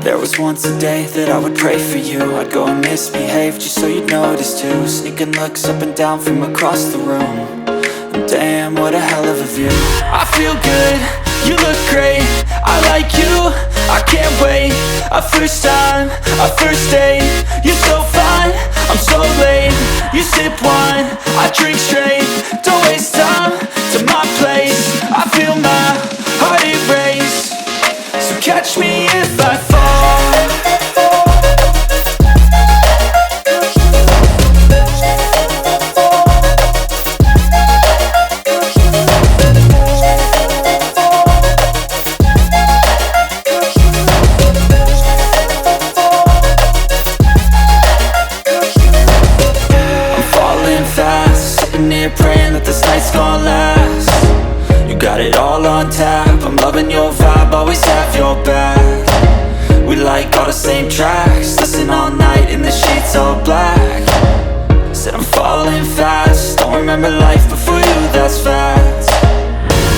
There was once a day that I would pray for you. I'd go and misbehave just so you'd notice too. Sneaking looks up and down from across the room. And damn, what a hell of a view. I feel good, you look great, I like you, I can't wait. A first time, a first date. You're so fine, I'm so late. You sip wine, I drink straight. Don't waste time to my place. I feel my heart erase. So catch me if I fall. Praying that this night's gonna last. You got it all on tap, I'm loving your vibe, always have your back. We like all the same tracks, listen all night in the sheets all black. Said I'm falling fast, don't remember life before you, that's fact.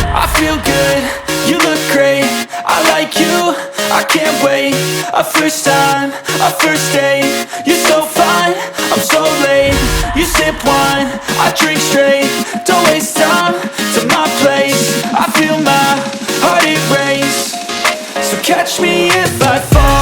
I feel good, you look great, I like you, I can't wait. A first time, a first date. You're so fine, I'm so late. You sip wine, I drink straight. Don't waste time to my place. I feel my heart erase. So catch me if I fall.